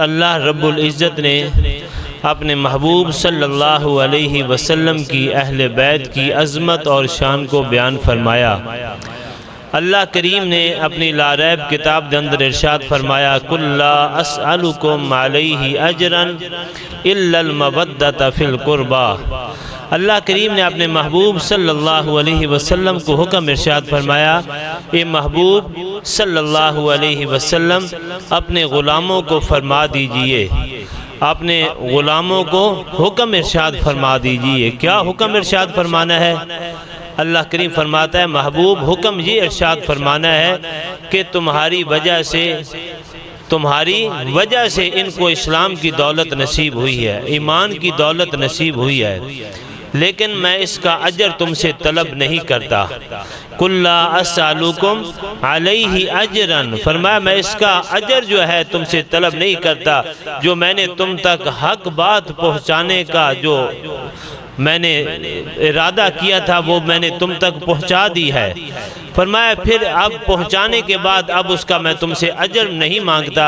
اللہ رب العزت نے اپنے محبوب صلی اللہ علیہ وسلم کی اہل بیت کی عظمت اور شان کو بیان فرمایا۔ اللہ کریم نے اپنی لا ریب کتاب کے اندر ارشاد فرمایا قُلْ لَا أَسْأَلُكُمْ عَلَيْهِ أَجْرًا إِلَّا الْمَوَدَّةَ فِي الْقُرْبَى۔ اللہ کریم نے اپنے محبوب صلی اللہ علیہ وسلم کو حکم ارشاد فرمایا، اے محبوب صلی اللہ علیہ وسلم اپنے غلاموں کو فرما دیجئے، اپنے غلاموں کو حکم ارشاد فرما دیجئے۔ کیا حکم ارشاد فرمانا ہے؟ اللہ کریم فرماتا ہے محبوب حکم یہ ارشاد فرمانا ہے کہ تمہاری وجہ سے ان کو اسلام کی دولت نصیب ہوئی ہے، ایمان کی دولت نصیب ہوئی ہے، لیکن میں اس کا اجر تم سے طلب نہیں کرتا۔ قُلْ لَا أَسْأَلُكُمْ عَلَيْهِ أَجْرًا، فرمایا میں اس کا اجر جو ہے تم سے طلب نہیں کرتا، جو میں نے تم تک حق بات پہنچانے کا جو میں نے ارادہ کیا تھا وہ میں نے تم تک پہنچا دی ہے۔ فرمایا پھر اب پہنچانے کے بعد اب اس کا میں تم سے اجر نہیں مانگتا،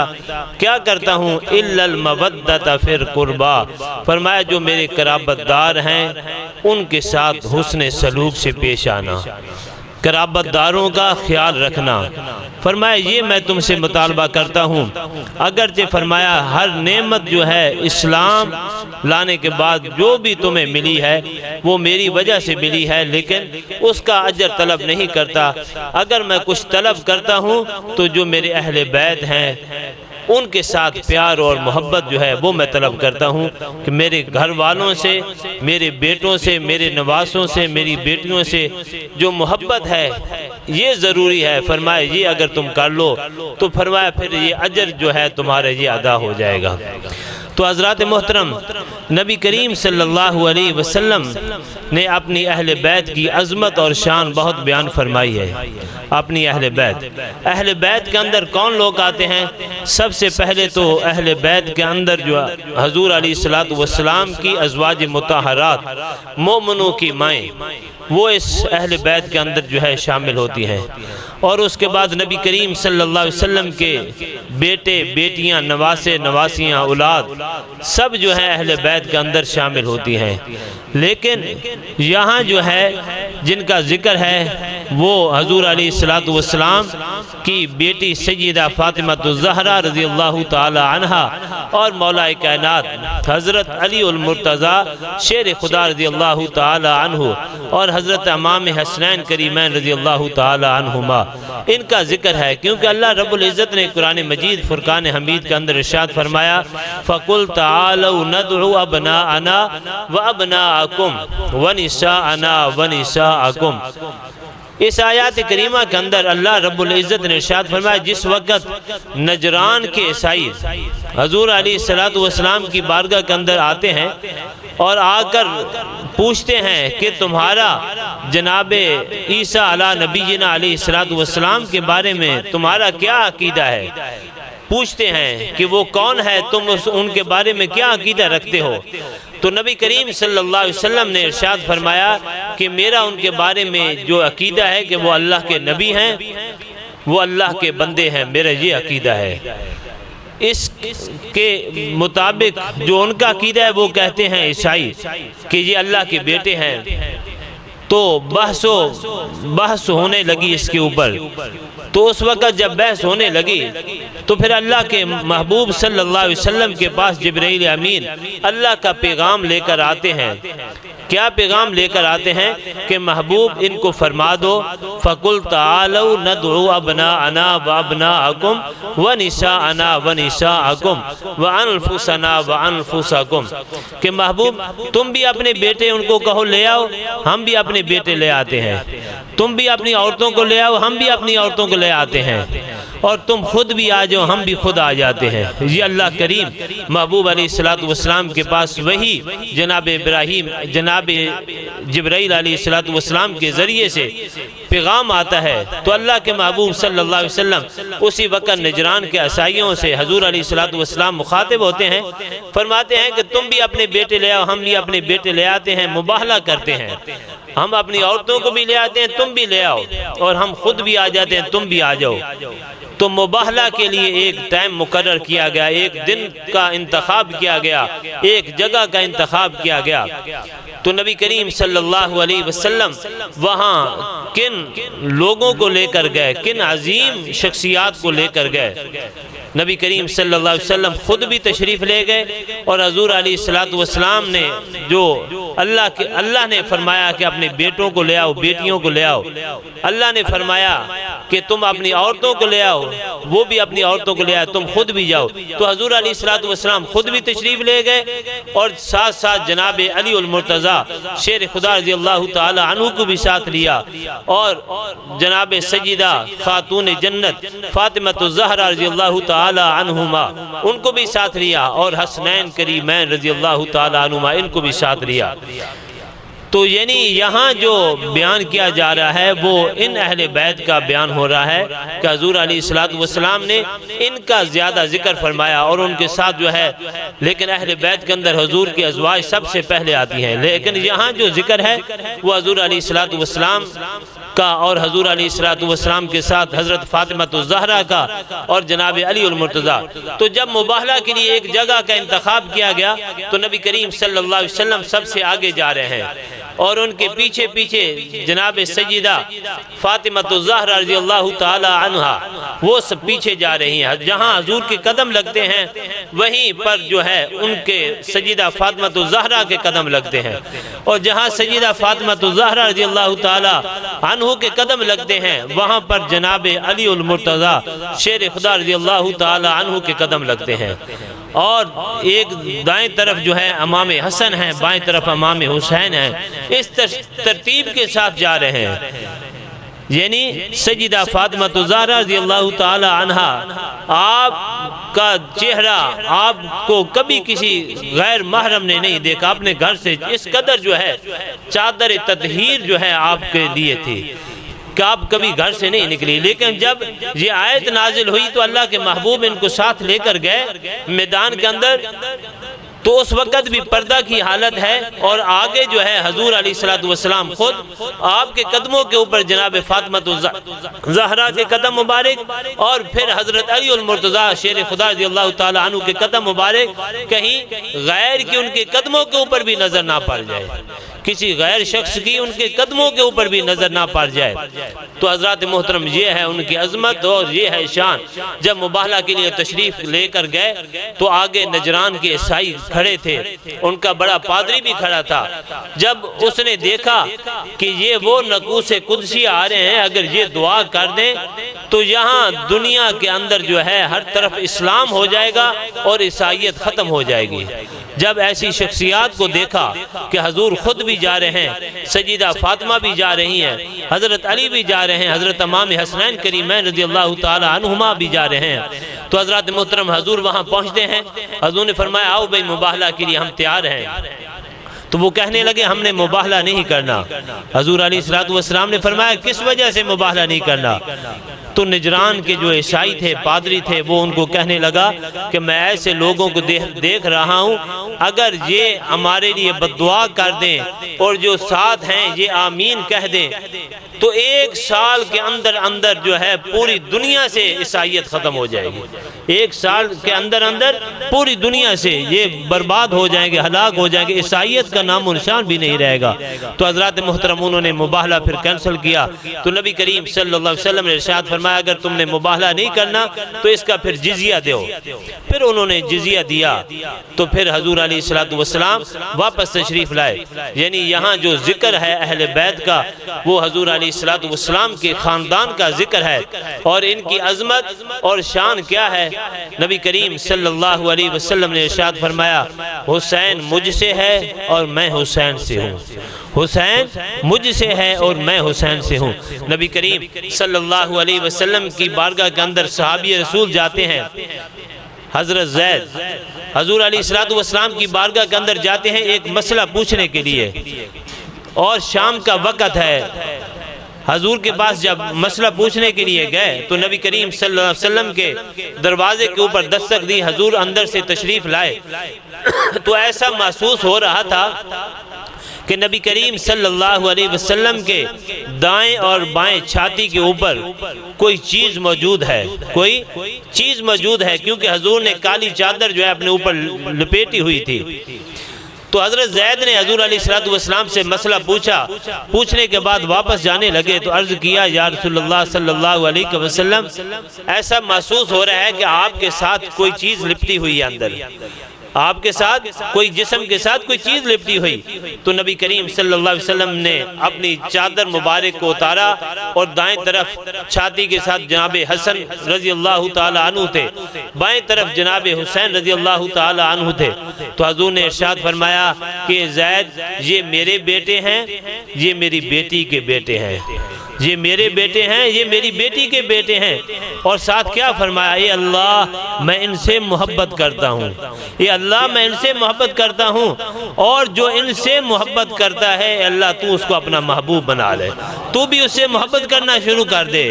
کیا کرتا ہوں إِلَّا الْمَوَدَّةَ فِي الْقُرْبَى، فرمایا جو میرے قرابت دار ہیں ان کے ساتھ حسن سلوک سے پیش آنا، قرابت داروں کا خیال رکھنا۔ فرمایا یہ میں تم سے مطالبہ کرتا ہوں، اگرچہ فرمایا ہر نعمت جو ہے اسلام لانے کے بعد جو بھی تمہیں ملی ہے وہ میری وجہ سے ملی ہے، لیکن اس کا اجر طلب نہیں کرتا۔ اگر میں کچھ طلب کرتا ہوں تو جو میرے اہل بیت ہیں ان کے ساتھ پیار اور محبت جو ہے وہ میں طلب کرتا ہوں کہ میرے گھر والوں سے، میرے بیٹوں سے، میرے نواسوں سے، میری بیٹیوں سے جو محبت ہے یہ ضروری ہے۔ فرمایا یہ اگر تم کر لو تو فرمایا پھر یہ اجر جو ہے تمہارے یہ ادا ہو جائے گا۔ تو حضرات محترم، نبی کریم صلی اللہ علیہ وسلم نے اپنی اہل بیت کی عظمت اور شان بہت بیان فرمائی ہے۔ اپنی اہل بیت کے اندر کون لوگ آتے ہیں؟ سب سے پہلے تو اہل بیت کے اندر جو حضور علیہ السلام کی ازواج مطہرات، مومنوں کی مائیں، وہ اس اہل بیت کے اندر جو ہے شامل ہوتی ہیں، اور اس کے بعد نبی کریم صلی اللہ علیہ وسلم کے بیٹے، بیٹیاں، نواسے، نواسیاں، اولاد سب جو ہے اہل بیت کے اندر شامل ہوتی ہیں۔ لیکن یہاں جو ہے جن کا ذکر ہے وہ حضور علیہ السلام کی بیٹی سیدہ فاطمہ الزہرا رضی اللہ تعالی عنہا اور مولا کائنات حضرت علی المرتضیٰ شیر خدا رضی اللہ تعالی عنہ اور حضرت امام حسنین کریمین رضی اللہ تعالی عنہما، ان کا ذکر ہے، کیونکہ اللہ رب العزت نے قرآن مجید فرقان حمید کے اندر ارشاد فرمایا فَقُلْ تَعَالَوْا نَدْعُوا أَبْنَاءَنَا وَأَبْنَاءَكُمْ وَنِسَاءَنَا وَنِسَاءَكُمْ۔ اس آیات کریمہ کے اندر اللہ رب العزت نے ارشاد فرمایا جس وقت نجران کے عیسائی حضور علیہ السلام کی بارگاہ کے اندر آتے ہیں اور آ کر پوچھتے ہیں کہ تمہارا جناب عیسیٰ علیہ نبینا علیہ السلام کے بارے میں تمہارا کیا عقیدہ ہے، پوچھتے ہیں کہ وہ کون ہے، تم ان کے بارے میں کیا عقیدہ رکھتے ہو، تو نبی کریم صلی اللہ علیہ وسلم نے ارشاد فرمایا کہ میرا ان کے بارے میں جو عقیدہ ہے کہ وہ اللہ کے نبی ہیں، وہ اللہ کے بندے ہیں، میرا یہ عقیدہ ہے۔ اس کے مطابق جو ان کا عقیدہ ہے وہ کہتے ہیں عیسائی کہ یہ اللہ کے بیٹے ہیں، تو بحث ہونے لگی اس کے اوپر۔ تو اس وقت جب بحث ہونے لگی تو پھر اللہ کے محبوب صلی اللہ علیہ وسلم کے پاس جبرائیل امین اللہ کا پیغام لے کر آتے ہیں۔ کیا پیغام لے کر آتے ہیں کہ محبوب ان کو فرما دو فَقُلْ تَعَالَوْا نَدْعُوا أَبْنَاءَنَا وَأَبْنَاءَكُمْ وَنِسَاءَنَا وَنِسَاءَكُمْ وَأَنفُسَنَا وَأَنفُسَكُمْ، کہ محبوب تم بھی اپنے بیٹے ان کو کہو لے آؤ، ہم بھی اپنے بیٹے لے آتے ہیں، تم بھی اپنی عورتوں کو لے آؤ، ہم بھی اپنی عورتوں کو لے آتے ہیں، اور تم خود بھی آ جاؤ، ہم بھی خود آ جاتے ہیں۔ یہ اللہ کریم محبوب علیہ السلام کے پاس وہی جناب ابراہیم، جناب جبرائیل علیہ السلام کے ذریعے سے پیغام آتا ہے تو اللہ کے محبوب صلی اللہ علیہ وسلم اسی وقت نجران کے عیسائیوں سے حضور علیہ السلام مخاطب ہوتے ہیں، فرماتے ہیں کہ تم بھی اپنے بیٹے لے آؤ، ہم بھی اپنے بیٹے لے آتے ہیں، مباہلہ کرتے ہیں، ہم اپنی عورتوں کو بھی لے آتے ہیں، تم بھی لے آؤ، اور ہم خود بھی آ جاتے ہیں، تم بھی آ جاؤ۔ تو مباہلہ کے لیے ایک ٹائم مقرر کیا گیا، ایک دن کا انتخاب کیا گیا، ایک جگہ کا انتخاب کیا گیا۔ تو نبی کریم صلی اللہ علیہ وسلم وہاں کن لوگوں کو لے کر گئے، کن عظیم شخصیات کو لے کر گئے؟ نبی کریم صلی اللہ علیہ وسلم خود بھی تشریف لے گئے، اور حضور علیہ السلام نے جو اللہ نے فرمایا کہ اپنے بیٹوں کو لے آؤ، بیٹیوں کو لے آؤ، اللہ نے فرمایا کہ تم اپنی عورتوں کو لے آؤ، وہ بھی اپنی عورتوں کو لے آؤ، تم خود بھی جاؤ۔ تو حضور علیہ السلام خود بھی تشریف لے گئے، اور ساتھ ساتھ جناب علی المرتضیٰ شیر خدا رضی اللہ تعالی عنہ کو بھی ساتھ لیا، اور جناب سیدہ خاتون جنت فاطمۃ الزہرا رضی اللہ تعالی عنہما ان کو بھی ساتھ لیا، اور حسنین کریمین رضی اللہ تعالی عنہما ان کو بھی ساتھ لیا۔ تو یعنی یہاں جو بیان کیا جا رہا ہے وہ ان اہل بیت کا بیان ہو رہا ہے کہ حضور علیہ السلام نے ان کا زیادہ ذکر فرمایا، اور ان کے ساتھ جو ہے، لیکن اہل بیت کے اندر حضور کی ازواج سب سے پہلے آتی ہیں، لیکن یہاں جو ذکر ہے وہ حضور علیہ السلام کا، اور حضور علیہ السلام کے ساتھ حضرت فاطمۃ الزہرا کا اور جناب علی المرتضیٰ۔ تو جب مباہلہ کے لیے ایک جگہ کا انتخاب کیا گیا تو نبی کریم صلی اللہ علیہ وسلم سب سے آگے جا رہے ہیں، اور ان کے پیچھے پیچھے جناب سیدہ فاطمۃ الزہرا رضی اللہ تعالی عنہا وہ سب پیچھے جا رہی ہیں۔ جہاں حضور کے قدم لگتے ہیں وہیں پر جو ہے ان کے سیدہ فاطمۃ الزہرا کے قدم لگتے ہیں، اور جہاں سیدہ فاطمۃ الزہرا رضی اللہ تعالی عنہ کے قدم لگتے ہیں وہاں پر جناب علی المرتضیٰ شیر خدا رضی اللہ تعالی عنہ کے قدم لگتے ہیں، اور ایک دائیں طرف جو ہے امام حسن ہیں، بائیں طرف امام حسین ہیں، اس ترتیب کے ساتھ جا رہے ہیں۔ یعنی سیدہ فاطمۃ الزہرا رضی اللہ تعالی عنہا، آپ کا چہرہ آپ کو کبھی کسی غیر محرم نے نہیں دیکھا، اپنے گھر سے اس قدر جو ہے چادر تطہیر جو ہے آپ کے لیے تھی کہ آپ کبھی گھر سے نہیں نکلی، لیکن جب یہ آیت نازل ہوئی تو اللہ کے محبوب ان کو ساتھ لے کر گئے میدان کے اندر، تو اس وقت بھی پردہ کی حالت ہے، اور آگے جو ہے حضور علیہ السلام خود آپ کے قدموں کے اوپر جناب فاطمۃ الزہرا کے قدم مبارک، اور پھر حضرت علی المرتضیٰ شیر خدا رضی اللہ تعالی عنہ کے قدم مبارک، کہیں غیر کی ان کے قدموں کے اوپر بھی نظر نہ پڑ جائے، کسی غیر شخص کی ان کے قدموں کے اوپر بھی نظر نہ پڑ جائے۔ تو حضرات محترم یہ ہے ان کی عظمت اور یہ ہے شان۔ جب مباہلہ کے لیے تشریف لے کر گئے تو آگے نجران کے عیسائی کھڑے تھے، ان کا بڑا پادری بھی کھڑا تھا۔ جب اس نے دیکھا کہ یہ وہ نقوس قدسی آ رہے ہیں، اگر یہ دعا کر دیں تو یہاں دنیا کے اندر جو ہے ہر طرف اسلام ہو جائے گا اور عیسائیت ختم ہو جائے گی۔ جب ایسی شخصیات کو دیکھا کہ حضور خود بھی جا رہے ہیں، سیدہ فاطمہ بھی جا رہی ہیں، حضرت علی بھی جا رہے ہیں، حضرت امام حسنین کریمین رضی اللہ تعالی عنہما بھی جا رہے ہیں، تو حضرات محترم حضور وہاں پہنچتے ہیں۔ حضور نے فرمایا آؤ بھئی مباہلہ کے لیے ہم تیار ہیں۔ تو وہ کہنے لگے ہم نے مباہلہ نہیں کرنا۔ حضور علیہ السلام نے فرمایا کس وجہ سے مباہلہ نہیں کرنا؟ تو نجران کے جو عیسائی تھے، پادری تھے، وہ ان کو کہنے لگا کہ میں ایسے لوگوں کو دیکھ رہا ہوں، اگر یہ ہمارے لیے بد-دعا کر دیں اور جو ساتھ ہیں یہ آمین کہہ دیں تو 1 سال کے اندر جو ہے پوری دنیا سے عیسائیت ختم ہو جائے گی۔ 1 سال کے اندر پوری دنیا سے یہ برباد ہو جائیں گے، ہلاک ہو جائیں گے، عیسائیت کا نام و نشان بھی نہیں رہے گا۔ تو حضرات محترم انہوں نے مباہلہ پھر کینسل کیا۔ تو نبی کریم صلی اللہ علیہ وسلم نے ارشاد فرمایا اگر تم نے مباہلہ نہیں کرنا تو اس کا پھر جزیہ دیو۔ پھر انہوں نے جزیہ دیا، تو پھر حضور علیہ السلام واپس تشریف لائے۔ یعنی یہاں جو ذکر ہے اہل بیت کا وہ حضور علیہ السلام کے خاندان کا ذکر ہے، اور ان کی عظمت اور شان کیا ہے؟ نبی کریم صلی اللہ علیہ وسلم نے ارشاد فرمایا حسین مجھ سے ہے اور میں حسین سے ہوں، حسین مجھ سے ہے اور میں حسین سے ہوں۔ نبی کریم صلی اللہ علیہ وسلم کی بارگاہ کے اندر صحابی رسول جاتے ہیں، حضرت زید حضور علیہ السلام کی بارگاہ کے اندر جاتے ہیں ایک مسئلہ پوچھنے کے لیے۔ اور شام کا وقت ہے۔ حضور کے پاس جب مسئلہ پوچھنے کے لیے گئے تو نبی کریم صلی اللہ علیہ وسلم کے دروازے کے اوپر دستک دی، حضور اندر سے تشریف لائے تو ایسا محسوس ہو رہا تھا کہ نبی کریم صلی اللہ علیہ وسلم کے دائیں اور بائیں چھاتی کے اوپر کوئی چیز موجود ہے، کوئی چیز موجود ہے، کیونکہ حضور نے کالی چادر جو ہے اپنے اوپر لپیٹی ہوئی تھی۔ تو حضرت زید نے حضور علیہ السلام سے مسئلہ پوچھنے کے بعد واپس جانے لگے تو عرض کیا، یا رسول اللہ صلی اللہ علیہ وسلم، ایسا محسوس ہو رہا ہے کہ آپ کے ساتھ کوئی چیز لپٹی ہوئی ہے، اندر آپ کے ساتھ کوئی جسم کے ساتھ کوئی چیز لپٹی ہوئی۔ تو نبی کریم صلی اللہ علیہ وسلم نے اپنی چادر مبارک کو اتارا اور دائیں طرف چھاتی کے ساتھ جناب حسن رضی اللہ تعالی عنہ تھے، بائیں طرف جناب حسین رضی اللہ تعالی عنہ تھے۔ تو حضور نے ارشاد فرمایا کہ زید، یہ میرے بیٹے ہیں، یہ میری بیٹی کے بیٹے ہیں، یہ میرے بیٹے ہیں، یہ میری بیٹی کے بیٹے ہیں۔ اور ساتھ کیا فرمایا، اے اللہ میں ان سے محبت کرتا ہوں، اے اللہ میں ان سے محبت کرتا ہوں، اور جو ان سے محبت کرتا ہے اے اللہ تو اس کو اپنا محبوب بنا لے، تو بھی اس سے محبت کرنا شروع کر دے۔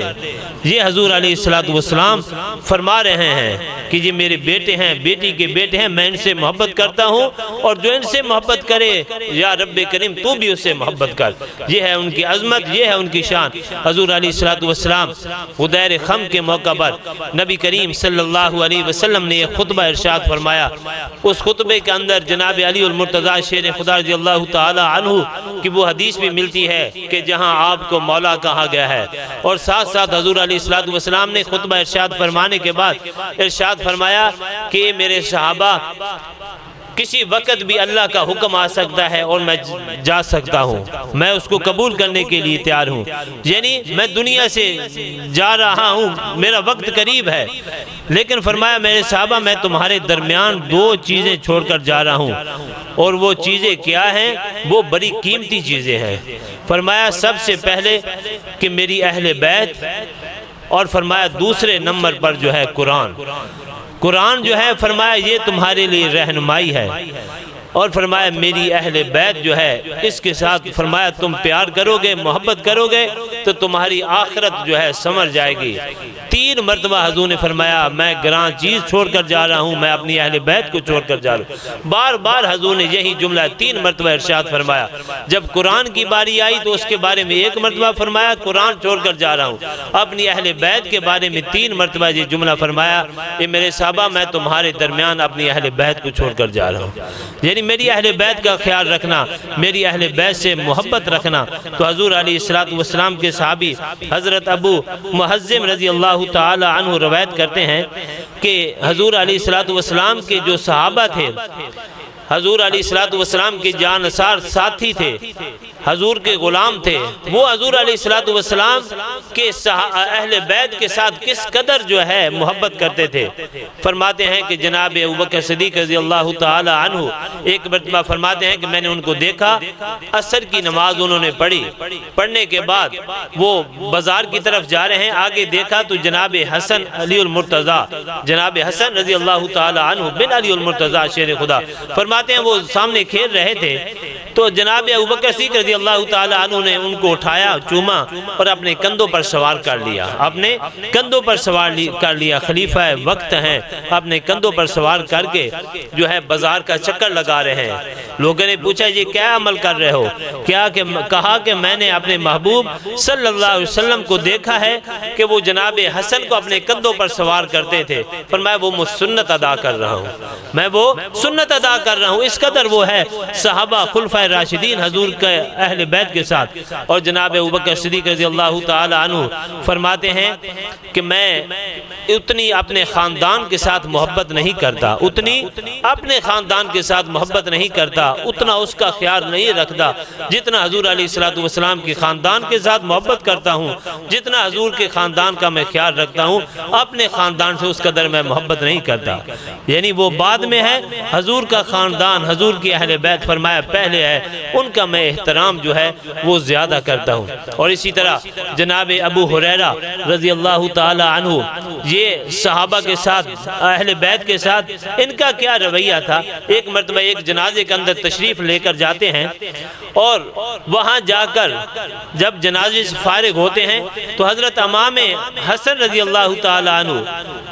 یہ حضور علیہ السلام فرما رہے ہیں کہ یہ میرے بیٹے ہیں، بیٹی کے بیٹے ہیں، میں ان سے محبت کرتا ہوں، اور جو ان سے محبت کرے یا رب کریم تو بھی اس سے محبت کر۔ یہ ہے ان کی عظمت، یہ ہے ان کی شان۔ حضور علیہ السلام غدیر خم کے موقع پر نبی کریم صلی اللہ علیہ وسلم نے یہ خطبہ ارشاد فرمایا۔ اس خطبے کے اندر جناب علی المرتضیٰ شیر خدا رضی اللہ تعالی عنہ کی وہ حدیث بھی ملتی ہے کہ جہاں آپ کو مولا کہا گیا ہے، اور ساتھ ساتھ حضور علیہ السلام نے خطبہ ارشاد فرمانے کے بعد ارشاد فرمایا کہ میرے صحابہ، کسی وقت بھی اللہ کا حکم آ سکتا ہے اور میں جا سکتا ہوں، میں اس کو قبول کرنے کے لیے تیار ہوں، یعنی میں دنیا سے جا رہا ہوں، میرا وقت قریب ہے، لیکن فرمایا میرے صحابہ میں تمہارے درمیان دو چیزیں چھوڑ کر جا رہا ہوں، اور وہ چیزیں کیا ہیں؟ وہ بڑی قیمتی چیزیں ہیں۔ فرمایا سب سے پہلے کہ میری اہل بیت، اور فرمایا دوسرے نمبر پر جو ہے قرآن جو ہے، فرمایا یہ تمہارے لیے رہنمائی ہے، اور فرمایا میری اہل بیت جو ہے اس کے ساتھ فرمایا تم پیار کرو گے، محبت کرو گے تو تمہاری آخرت جو ہے سمر جائے گی۔ 3 مرتبہ حضور نے فرمایا میں گران چیز چھوڑ کر جا رہا ہوں، میں اپنی اہل بیت کو چھوڑ کر جا رہا ہوں۔ بار بار حضور نے یہی جملہ 3 مرتبہ ارشاد فرمایا۔ جب قرآن کی باری آئی تو اس کے بارے میں 1 مرتبہ فرمایا قرآن چھوڑ کر جا رہا ہوں، اپنی اہل بیت کے بارے میں 3 مرتبہ یہ جملہ فرمایا کہ میرے صحابہ میں تمہارے درمیان اپنی اہل بیت کو چھوڑ کر جا رہا ہوں، یعنی میری اہل بیت کا خیال رکھنا، میری اہل بیت سے محبت رکھنا۔ تو حضور علیہ السلام کے صحابی حضرت ابو محزم رضی اللہ تعالی عنہ روایت کرتے ہیں کہ حضور علیہ السلام کے جو صحابہ تھے، حضور علیہ السلام کے جانثار ساتھی تھے، حضور کے غلام تھے، وہ حضور علیہ السلام کے اہل بیت کے ساتھ کس قدر جو ہے محبت کرتے تھے۔ فرماتے ہیں کہ جناب ابوبکر صدیق رضی اللہ تعالی عنہ ایک مرتبہ فرماتے ہیں کہ میں نے ان کو دیکھا، عصر کی نماز انہوں نے پڑھنے کے بعد وہ بازار کی طرف جا رہے ہیں، آگے دیکھا تو جناب حسن علی المرتضیٰ، جناب حسن رضی اللہ تعالی عنہ بن علی المرتضیٰ شیر خدا، فرماتے ہیں وہ سامنے کھیل رہے تھے، تو جناب ابوبکر صدیق رضی اللہ تعالی عنہ نے ان کو اٹھایا، چوما اور اپنے کندھوں پر سوار کر لیا، اپنے کندھوں پر سوار کر لیا، خلیفہ وقت ہیں، اپنے کندھوں پر سوار کر کے جو ہے بازار کا چکر لگا رہے ہیں۔ لوگوں نے پوچھا یہ کیا عمل کر رہے ہو؟ کہا کہ میں نے اپنے محبوب صلی اللہ علیہ وسلم کو دیکھا ہے کہ وہ جناب حسن کو اپنے کندھوں پر سوار کرتے تھے، فرمایا وہ سنت ادا کر رہا ہوں، میں وہ سنت ادا کر رہا ہوں۔ اس قدر وہ ہے صحابہ خلفائے راشدین حضور کے اہل بیت کے ساتھ۔ اور جناب ابوبکر صدیق رضی اللہ تعالی عنہ فرماتے ہیں کہ میں اتنی اپنے خاندان کے ساتھ محبت نہیں کرتا، اتنی اپنے خاندان کے ساتھ محبت نہیں کرتا، اتنا اس کا خیال نہیں رکھتا جتنا حضور علیہ السلام کے خاندان کے ساتھ محبت کرتا ہوں، جتنا حضور کے خاندان کا میں خیال رکھتا ہوں، اپنے خاندان سے اس قدر میں محبت نہیں کرتا۔ یعنی وہ بعد میں ہے، حضور کا خاندان، حضور کی اہل بیت فرمایا پہلے ہے۔ ہے ان کا میں احترام جو ہے وہ زیادہ کرتا ہوں۔ اور اسی طرح جناب ابو ہریرہ رضی اللہ تعالی عنہ، یہ صحابہ کے ساتھ، اہل بیت کے ساتھ ان کا کیا رویہ تھا۔ ایک مرتبہ ایک جنازے کے اندر تشریف لے کر جاتے ہیں اور وہاں جا کر جب جنازے سے فارغ ہوتے ہیں تو حضرت امام حسن رضی اللہ تعالی عنہ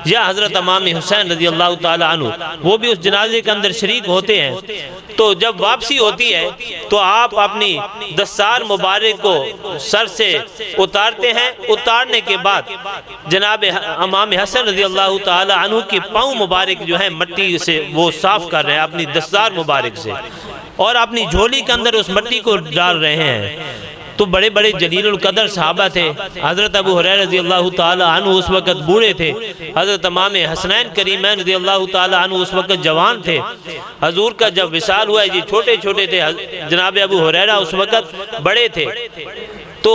یا حضرت امام حسین رضی اللہ تعالی عنہ وہ بھی اس جنازے کے اندر شریک ہوتے ہیں۔ تو جب واپسی ہوتی ہے تو آپ اپنی دستار مبارک کو سر سے اتارتے ہیں، اتارنے کے بعد جناب امام حسن رضی اللہ تعالی عنہ کی پاؤں مبارک جو ہے مٹی سے وہ صاف کر رہے ہیں اپنی دستار مبارک سے، اور اپنی جھولی کے اندر اس مٹی کو ڈال رہے ہیں۔ تو بڑے بڑے جلیل القدر صحابہ تھے۔ حضرت ابو ہریرہ رضی اللہ تعالی عنہ اس وقت بوڑھے تھے، حضرت امام حسنین کریمین رضی اللہ تعالی عنہ اس وقت جوان تھے۔ حضور کا جب وصال ہوا ہے یہ چھوٹے چھوٹے تھے، جناب ابو ہریرہ اس وقت بڑے تھے، تو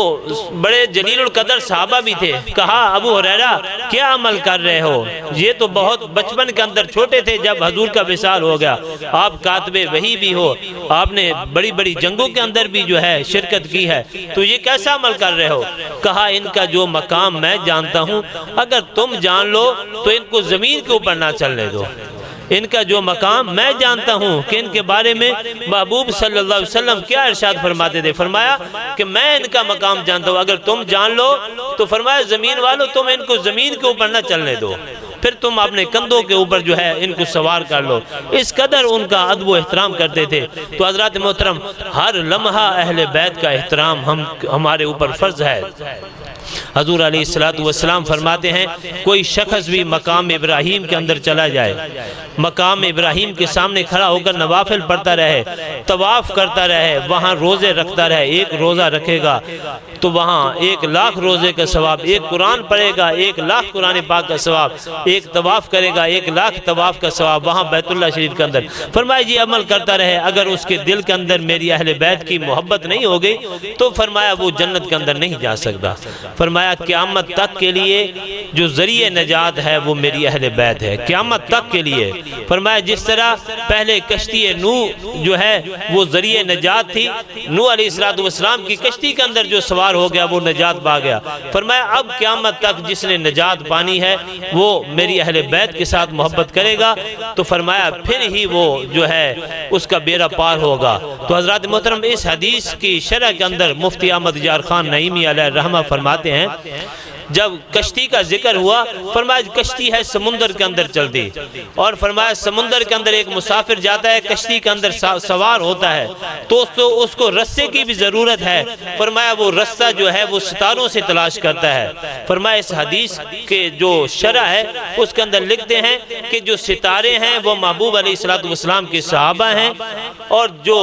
بڑے جلیل القدر صحابہ بھی تھے۔ کہا ابو ہریرہ کیا عمل کر رہے ہو؟ یہ تو بہت بچپن کے اندر چھوٹے تھے جب حضور کا وصال ہو گیا، آپ کاتب وحی بھی ہو، آپ نے بڑی بڑی جنگوں کے اندر بھی جو ہے شرکت کی ہے، تو یہ کیسا عمل کر رہے ہو؟ کہا ان کا جو مقام میں جانتا ہوں اگر تم جان لو تو ان کو زمین کے اوپر نہ چلنے دو۔ ان کا جو مقام میں جانتا ہوں کہ ان کے بارے میں محبوب صلی اللہ علیہ وسلم کیا ارشاد فرماتے تھے، فرمایا کہ میں ان کا مقام جانتا ہوں، اگر تم جان لو تو فرمایا زمین والو تم ان کو زمین کے اوپر نہ چلنے دو، پھر تم اپنے کندھوں کے اوپر جو ہے ان کو سوار کر لو۔ اس قدر ان کا ادب و احترام کرتے تھے۔ تو حضرات محترم، ہر لمحہ اہل بیت کا احترام ہمارے اوپر فرض ہے۔ حضور علیہ السلام فرماتے ہیں کوئی شخص بھی مقام ابراہیم کے اندر چلا جائے، مقام ابراہیم کے سامنے کھڑا ہو کر نوافل پڑھتا رہے، طواف کرتا رہے، وہاں روزے رکھتا رہے، ایک روزہ رکھے گا تو وہاں 1,00,000 روزے کا ثواب، ایک قرآن پڑھے گا 1,00,000 قرآن پاک کا ثواب، ایک طواف کرے گا 1,00,000 طواف کا ثواب وہاں بیت اللہ شریف کے اندر۔ فرمایا یہ عمل کرتا رہے، اگر اس کے دل کے اندر میری اہل بیت کی محبت نہیں ہو گئی تو فرمایا وہ جنت کے اندر نہیں جا سکتا۔ فرمایا قیامت تک کے لیے جو ذریعہ نجات ہے وہ میری اہل بیت ہے، قیامت تک کے لیے۔ فرمایا جس طرح پہلے کشتی نوح جو ہے وہ ذریعہ نجات تھی، نوح علیہ السلام کی کشتی کے اندر جو سوار ہو گیا وہ نجات پا گیا۔ فرمایا اب قیامت تک جس نے نجات پانی ہے وہ میری اہل بیت کے ساتھ محبت کرے گا، تو فرمایا پھر ہی وہ جو ہے اس کا بیڑا پار ہوگا۔ تو حضرات محترم، اس حدیث کی شرح کے اندر مفتی احمد یار خان نعیمی علیہ الرحمہ فرماتے ہیں جب کشتی کا ذکر ہوا، فرمایا کشتی ہے سمندر کے اندر چلتی، اور فرمایا سمندر کے اندر ایک مسافر جاتا ہے، کشتی کے اندر سوار ہوتا ہے تو اس کو رسے کی بھی ضرورت ہے۔ فرمایا وہ رسہ جو ہے وہ ستاروں سے تلاش کرتا ہے۔ فرمایا اس حدیث کے جو شرح ہے اس کے اندر لکھتے ہیں کہ جو ستارے ہیں وہ محبوب علیہ السلام کے صحابہ ہیں، اور جو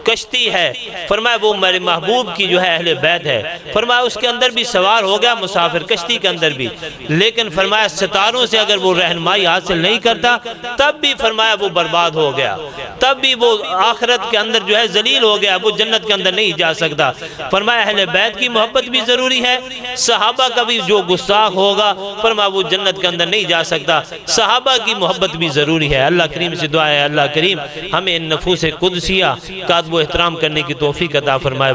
کشتی ہے فرمایا وہ میرے محبوب کی جو ہے اہل بیت ہے۔ فرمایا اس کے اندر بھی سوار ہو گیا مسافر، کشتی کے اندر بھی، لیکن فرمایا ستاروں سے اگر وہ رہنمائی حاصل نہیں کرتا تب بھی فرمایا وہ برباد ہو گیا، تب بھی وہ آخرت کے اندر جو ہے ذلیل ہو گیا، وہ جنت کے اندر نہیں جا سکتا۔ فرمایا اہل بیت کی محبت بھی ضروری ہے، صحابہ کا بھی جو گستاخ ہوگا فرمایا وہ جنت کے اندر نہیں جا سکتا، صحابہ کی محبت بھی ضروری ہے۔ اللہ کریم سے دعا ہے اللہ کریم ہمیں ان نفوس قدسیہ کا ادب و احترام کرنے کی توفیق عطا فرمائے۔